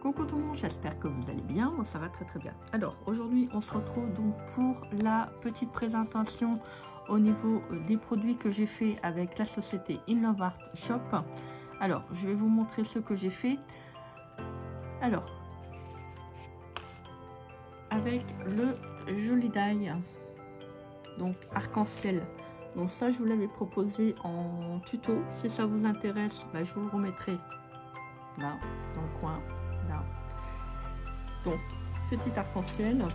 Coucou tout le monde, j'espère que vous allez bien, moi ça va très très bien. Alors aujourd'hui on se retrouve donc pour la petite présentation au niveau des produits que j'ai fait avec la société In Love Art Shop. Alors je vais vous montrer ce que j'ai fait. Alors avec le joli die, donc arc-en-ciel. Donc ça je vous l'avais proposé en tuto, si ça vous intéresse, bah, je vous le remettrai là dans le coin. Là. Donc petit arc-en-ciel,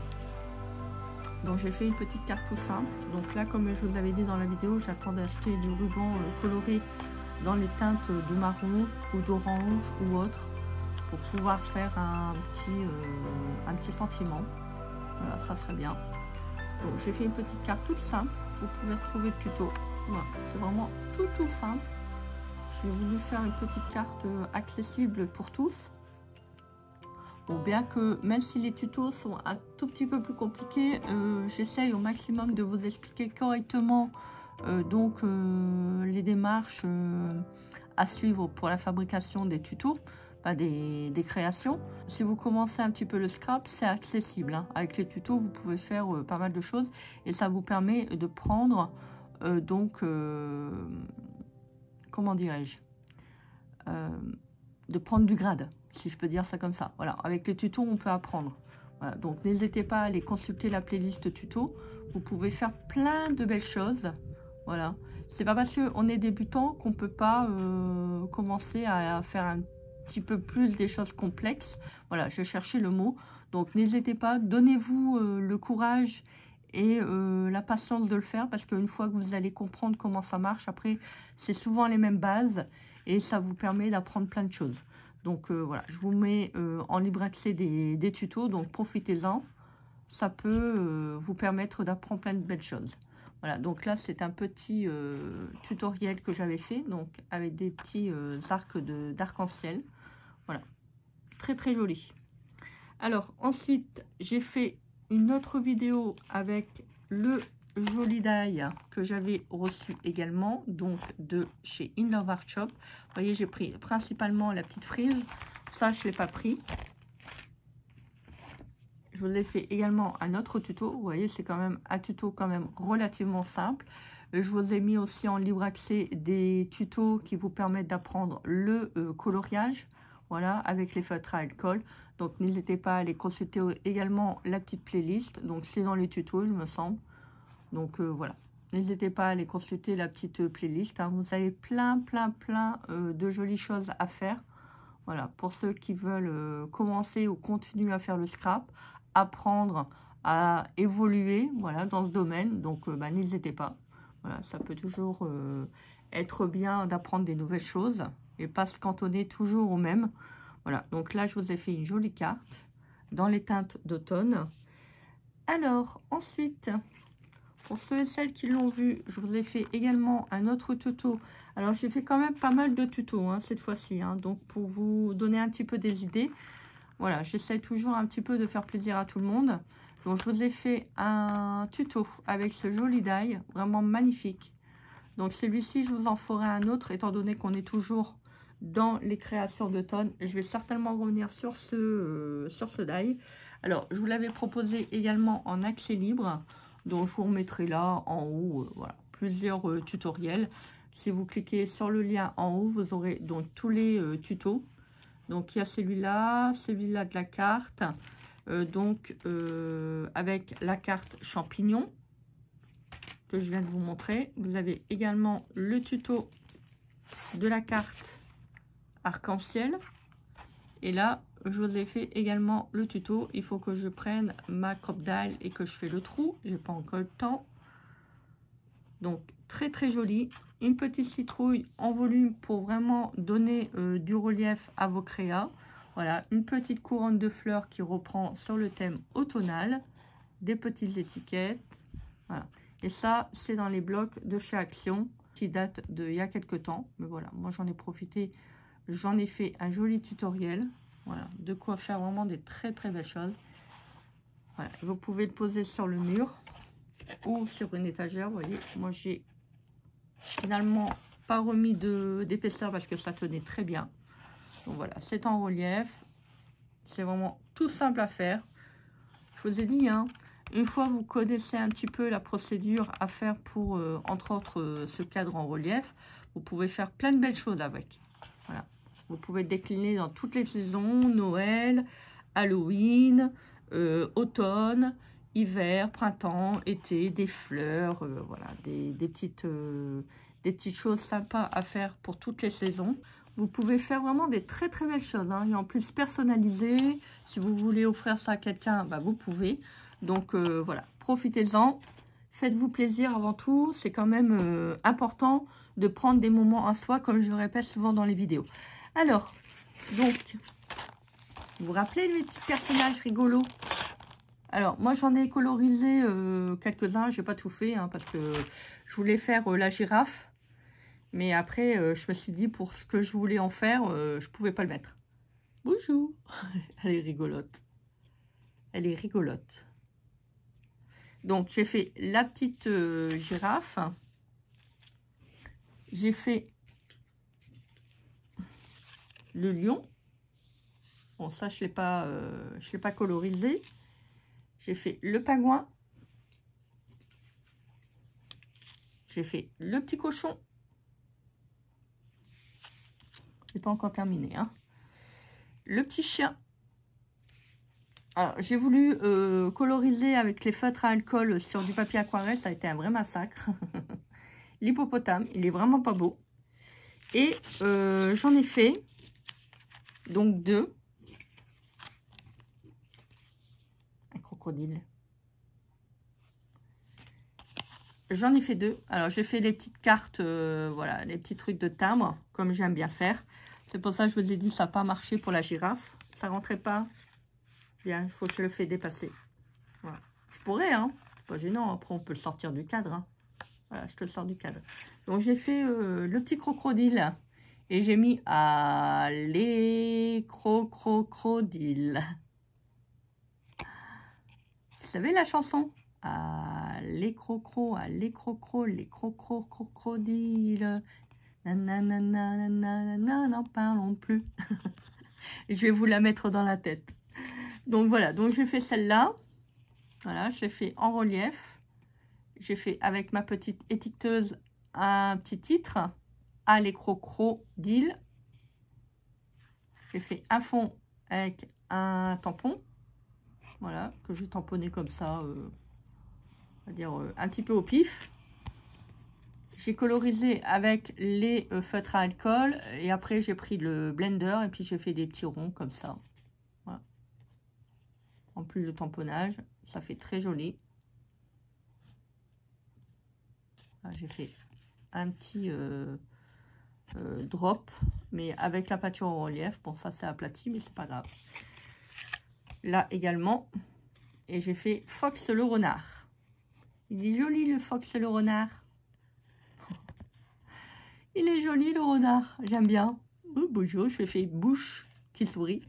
donc j'ai fait une petite carte tout simple. Donc là, comme je vous avais dit dans la vidéo, j'attends d'acheter du ruban coloré dans les teintes de marron ou d'orange ou autre pour pouvoir faire un petit sentiment. Voilà, ça serait bien. Donc j'ai fait une petite carte toute simple, vous pouvez retrouver le tuto. Voilà, c'est vraiment tout simple. J'ai voulu faire une petite carte accessible pour tous. Bon, bien que même si les tutos sont un tout petit peu plus compliqués, j'essaye au maximum de vous expliquer correctement les démarches à suivre pour la fabrication des tutos, des créations. Si vous commencez un petit peu le scrap, c'est accessible, hein. Avec les tutos, vous pouvez faire pas mal de choses et ça vous permet de prendre comment dirais-je, de prendre du grade, si je peux dire ça comme ça. Voilà, avec les tutos, on peut apprendre. Voilà, donc n'hésitez pas à aller consulter la playlist tuto. Vous pouvez faire plein de belles choses. Voilà, c'est pas parce qu'on est débutant qu'on peut pas commencer à faire un petit peu plus des choses complexes. Voilà, je cherchais le mot. Donc n'hésitez pas, donnez-vous le courage et la patience de le faire, parce qu'une fois que vous allez comprendre comment ça marche, après c'est souvent les mêmes bases et ça vous permet d'apprendre plein de choses. Donc voilà, je vous mets en libre accès des tutos, donc profitez-en, ça peut vous permettre d'apprendre plein de belles choses. Voilà, donc là c'est un petit tutoriel que j'avais fait, donc avec des petits arcs d'arc-en-ciel. Voilà, très joli. Alors ensuite j'ai fait une autre vidéo avec le joli die que j'avais reçu également, donc de chez In Love Art Shop. Vous voyez, j'ai pris principalement la petite frise, ça je ne l'ai pas pris. Je vous ai fait également un autre tuto, vous voyez, c'est quand même un tuto quand même relativement simple. Je vous ai mis aussi en libre accès des tutos qui vous permettent d'apprendre le coloriage. Voilà, avec les feutres à alcool. Donc, n'hésitez pas à aller consulter également la petite playlist. Donc, c'est dans les tutos, il me semble. Donc, voilà. N'hésitez pas à aller consulter la petite playlist, hein. Vous avez plein de jolies choses à faire. Voilà, pour ceux qui veulent commencer ou continuer à faire le scrap, apprendre à évoluer, voilà, dans ce domaine. Donc, n'hésitez pas. Voilà, ça peut toujours être bien d'apprendre des nouvelles choses et pas se cantonner toujours au même. Voilà, donc là, je vous ai fait une jolie carte dans les teintes d'automne. Alors, ensuite, pour ceux et celles qui l'ont vu, je vous ai fait également un autre tuto. Alors, j'ai fait quand même pas mal de tutos, hein, cette fois-ci, hein, donc pour vous donner un petit peu des idées. Voilà, j'essaie toujours un petit peu de faire plaisir à tout le monde. Donc, je vous ai fait un tuto avec ce joli die, vraiment magnifique. Donc, celui-ci, je vous en ferai un autre, étant donné qu'on est toujours dans les créations d'automne. Je vais certainement revenir sur ce die. Alors, je vous l'avais proposé également en accès libre. Donc, je vous remettrai là en haut, voilà, plusieurs tutoriels. Si vous cliquez sur le lien en haut, vous aurez donc tous les tutos. Donc, il y a celui-là de la carte. Avec la carte champignon que je viens de vous montrer. Vous avez également le tuto de la carte arc-en-ciel. Et là, je vous ai fait également le tuto. Il faut que je prenne ma crop die et que je fais le trou. J'ai pas encore le temps. Donc, très joli. Une petite citrouille en volume pour vraiment donner du relief à vos créas. Voilà, une petite couronne de fleurs qui reprend sur le thème automnal. Des petites étiquettes. Voilà. Et ça, c'est dans les blocs de chez Action qui datent d'il y a quelques temps. Mais voilà, moi j'en ai profité. J'en ai fait un joli tutoriel. Voilà, de quoi faire vraiment des très belles choses. Voilà, vous pouvez le poser sur le mur ou sur une étagère. Vous voyez, moi j'ai finalement pas remis d'épaisseur parce que ça tenait très bien. Donc voilà, c'est en relief. C'est vraiment tout simple à faire. Je vous ai dit, hein, une fois vous connaissez un petit peu la procédure à faire pour, entre autres, ce cadre en relief, vous pouvez faire plein de belles choses avec. Voilà. Vous pouvez décliner dans toutes les saisons, Noël, Halloween, automne, hiver, printemps, été, des fleurs, voilà, des petites choses sympas à faire pour toutes les saisons. Vous pouvez faire vraiment des très très belles choses, hein, et en plus personnalisé. Si vous voulez offrir ça à quelqu'un, bah, vous pouvez. Donc voilà, profitez-en, faites-vous plaisir avant tout. C'est quand même important de prendre des moments à soi, comme je le répète souvent dans les vidéos. Alors, donc, vous vous rappelez les petits personnages rigolos? Alors, moi, j'en ai colorisé quelques-uns. Je n'ai pas tout fait, hein, parce que je voulais faire la girafe. Mais après, je me suis dit, pour ce que je voulais en faire, je ne pouvais pas le mettre. Bonjour. Elle est rigolote. Elle est rigolote. Donc, j'ai fait la petite girafe. J'ai fait le lion. Bon, ça, je l'ai pas colorisé. J'ai fait le pingouin. J'ai fait le petit cochon. C'est pas encore terminé, hein. Le petit chien. Alors, j'ai voulu coloriser avec les feutres à alcool sur du papier aquarelle. Ça a été un vrai massacre. L'hippopotame, il est vraiment pas beau. Et j'en ai fait donc 2. Un crocodile. J'en ai fait 2. Alors, j'ai fait les petites cartes, voilà, les petits trucs de timbre, comme j'aime bien faire. C'est pour ça que je vous ai dit, ça n'a pas marché pour la girafe. Ça rentrait pas. Bien, il faut que je le fasse dépasser. Voilà. Je pourrais, hein. C'est pas gênant. Après, on peut le sortir du cadre, hein. Voilà, je te le sors du cadre. Donc, j'ai fait le petit crocodile. Et j'ai mis les crocodiles. Vous savez la chanson? Les crocodiles. Nanana, n'en parlons plus. Je vais vous la mettre dans la tête. Donc voilà, donc j'ai fait celle-là. Voilà, je l'ai fait en relief. J'ai fait avec ma petite étiqueteuse un petit titre. Les crocodiles. J'ai fait un fond avec un tampon. Voilà, que j'ai tamponné comme ça. On va dire un petit peu au pif. J'ai colorisé avec les feutres à alcool et après j'ai pris le blender et puis j'ai fait des petits ronds comme ça. Voilà. En plus le tamponnage, ça fait très joli. J'ai fait un petit drop, mais avec la peinture en relief. Bon, ça c'est aplati, mais c'est pas grave. Là également, et j'ai fait Fox le renard. Il est joli le Fox le renard. Il est joli le renard, j'aime bien. Oh, bonjour, je fais bouche qui sourit.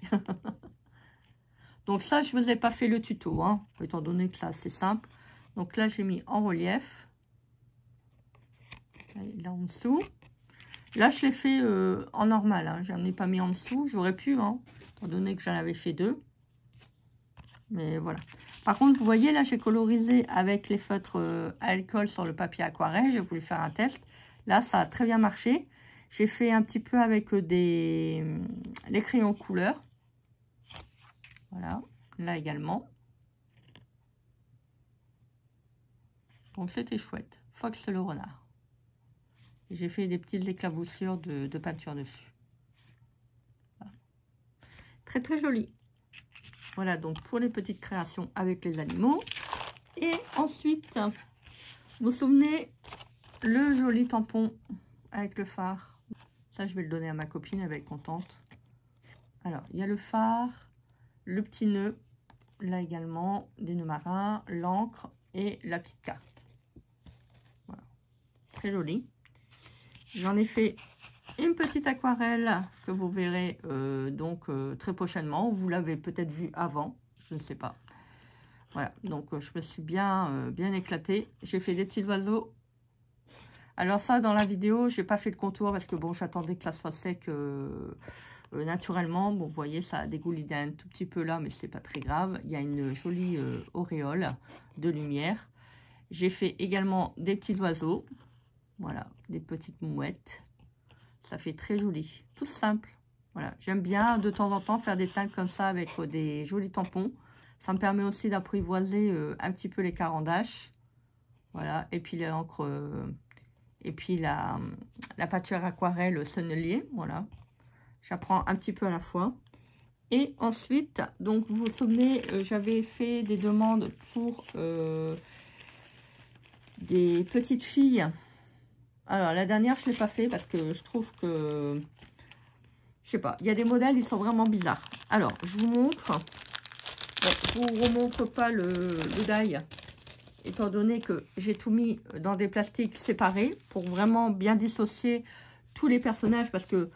Donc ça, je ne vous ai pas fait le tuto, hein, étant donné que ça c'est simple. Donc là, j'ai mis en relief. Là en dessous. Là, je l'ai fait en normal, hein. J'en ai pas mis en dessous. J'aurais pu, hein, étant donné que j'en avais fait 2. Mais voilà. Par contre, vous voyez, là, j'ai colorisé avec les feutres à alcool sur le papier aquarelle. J'ai voulu faire un test. Là, ça a très bien marché. J'ai fait un petit peu avec les crayons couleur. Voilà. Là également. Donc, c'était chouette. Fox le renard. J'ai fait des petites éclaboussures de peinture dessus. Voilà. Très, très joli. Voilà, donc, pour les petites créations avec les animaux. Et ensuite, vous vous souvenez... Le joli tampon avec le phare. Ça, je vais le donner à ma copine, elle va être contente. Alors, il y a le phare, le petit nœud, là également, des nœuds marins, l'encre et la petite carte. Voilà. Très joli. J'en ai fait une petite aquarelle que vous verrez très prochainement. Vous l'avez peut-être vu avant, je ne sais pas. Voilà, donc je me suis bien éclatée. J'ai fait des petits oiseaux. Alors ça, dans la vidéo, j'ai pas fait le contour parce que bon, j'attendais que ça soit sec naturellement. Bon, vous voyez, ça a dégouliné un tout petit peu là, mais c'est pas très grave. Il y a une jolie auréole de lumière. J'ai fait également des petits oiseaux. Voilà, des petites mouettes. Ça fait très joli. Tout simple. Voilà, j'aime bien de temps en temps faire des teintes comme ça avec des jolis tampons. Ça me permet aussi d'apprivoiser un petit peu les carandaches. Voilà, et puis l'encre, et puis la peinture aquarelle sennelier. Voilà, j'apprends un petit peu à la fois. Et ensuite, donc vous vous souvenez, j'avais fait des demandes pour des petites filles. Alors, la dernière, je ne l'ai pas fait parce que je trouve que... Je sais pas, il y a des modèles, ils sont vraiment bizarres. Alors, je vous montre. Bon, je ne vous remontre pas le die, étant donné que j'ai tout mis dans des plastiques séparés pour vraiment bien dissocier tous les personnages parce que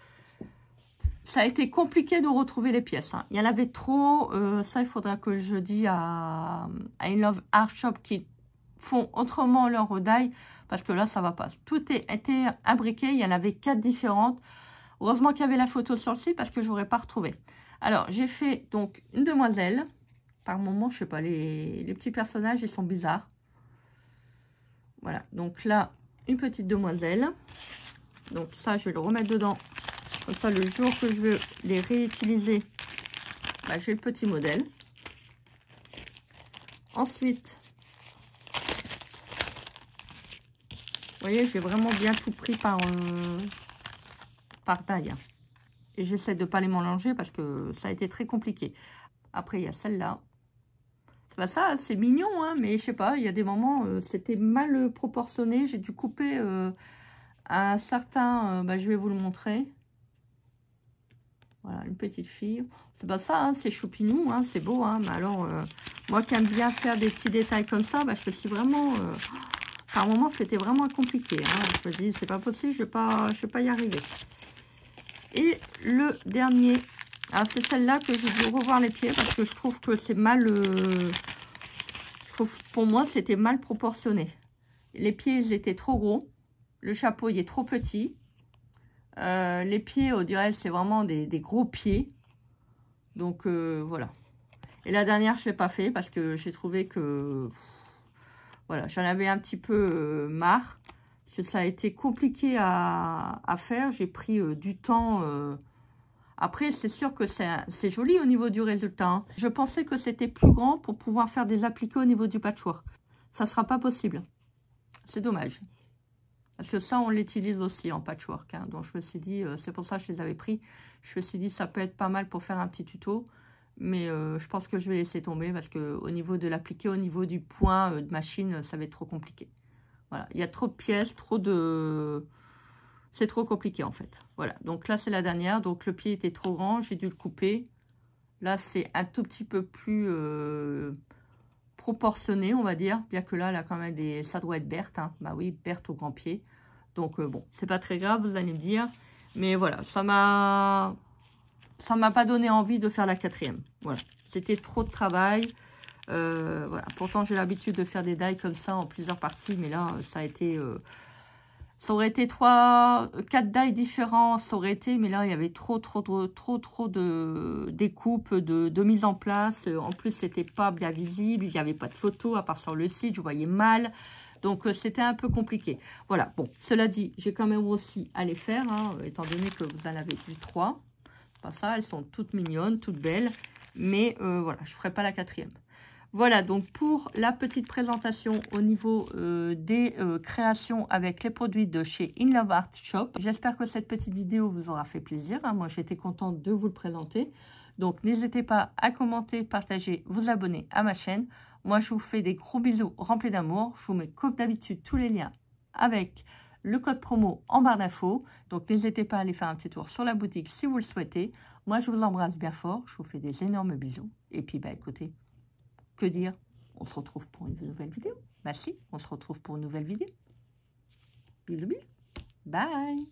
ça a été compliqué de retrouver les pièces. Hein. Il y en avait trop. Ça, il faudra que je dise à In Love Art Shop qui font autrement leur die parce que là, ça va pas. Tout était imbriqué. Il y en avait 4 différentes. Heureusement qu'il y avait la photo sur le site parce que je n'aurais pas retrouvé. Alors, j'ai fait donc une demoiselle. Par moment, je sais pas, les petits personnages, ils sont bizarres. Voilà, donc là, une petite demoiselle. Donc ça, je vais le remettre dedans. Comme ça, le jour que je veux les réutiliser, bah, j'ai le petit modèle. Ensuite, vous voyez, j'ai vraiment bien tout pris par taille. Et j'essaie de ne pas les mélanger parce que ça a été très compliqué. Après, il y a celle-là. Bah ça, c'est mignon, hein, mais je sais pas, il y a des moments, c'était mal proportionné. J'ai dû couper un certain... bah, je vais vous le montrer. Voilà, une petite fille. C'est pas ça, hein, c'est choupinou, hein, c'est beau. Hein, mais alors, moi qui aime bien faire des petits détails comme ça, bah, je me suis vraiment... par moment, c'était vraiment compliqué. Hein, je me dis, c'est pas possible, je vais pas y arriver. Et le dernier... Alors, c'est celle-là que je vais revoir les pieds parce que je trouve que c'est mal... pour moi, c'était mal proportionné. Les pieds, ils étaient trop gros. Le chapeau, il est trop petit. Les pieds, on dirait, c'est vraiment des gros pieds. Donc, voilà. Et la dernière, je ne l'ai pas fait parce que j'ai trouvé que... voilà, j'en avais un petit peu marre. Parce que ça a été compliqué à faire. J'ai pris du temps... Après, c'est sûr que c'est joli au niveau du résultat. Hein. Je pensais que c'était plus grand pour pouvoir faire des appliqués au niveau du patchwork. Ça ne sera pas possible. C'est dommage. Parce que ça, on l'utilise aussi en patchwork. Hein. Donc, je me suis dit, c'est pour ça que je les avais pris. Je me suis dit, ça peut être pas mal pour faire un petit tuto. Mais je pense que je vais laisser tomber parce qu'au niveau de l'appliqué, au niveau du point de machine, ça va être trop compliqué. Voilà, il y a trop de pièces, trop de... C'est trop compliqué en fait. Voilà, donc là c'est la dernière. Donc le pied était trop grand, j'ai dû le couper. Là c'est un tout petit peu plus proportionné, on va dire. Bien que là, quand même des... ça doit être Berthe. Hein. Bah oui, Berthe au grand pied. Donc bon, c'est pas très grave, vous allez me dire. Mais voilà, ça m'a pas donné envie de faire la 4e. Voilà, c'était trop de travail. Voilà. Pourtant j'ai l'habitude de faire des die comme ça en plusieurs parties. Mais là, ça a été... ça aurait été 4 die différents, ça aurait été, mais là, il y avait trop de découpes, de mise en place. En plus, c'était pas bien visible, il n'y avait pas de photos, à part sur le site, je voyais mal. Donc, c'était un peu compliqué. Voilà, bon, cela dit, j'ai quand même aussi à les faire, hein, étant donné que vous en avez eu 3. Pas ça, elles sont toutes mignonnes, toutes belles, mais voilà, je ne ferai pas la 4e. Voilà, donc pour la petite présentation au niveau des créations avec les produits de chez In Love Art Shop. J'espère que cette petite vidéo vous aura fait plaisir. Hein. Moi, j'étais contente de vous le présenter. Donc, n'hésitez pas à commenter, partager, vous abonner à ma chaîne. Moi, je vous fais des gros bisous remplis d'amour. Je vous mets comme d'habitude tous les liens avec le code promo en barre d'infos. Donc, n'hésitez pas à aller faire un petit tour sur la boutique si vous le souhaitez. Moi, je vous embrasse bien fort. Je vous fais des énormes bisous. Et puis, bah, écoutez... Que dire? On se retrouve pour une nouvelle vidéo. Merci, on se retrouve pour une nouvelle vidéo. Bisous, bisous. Bye.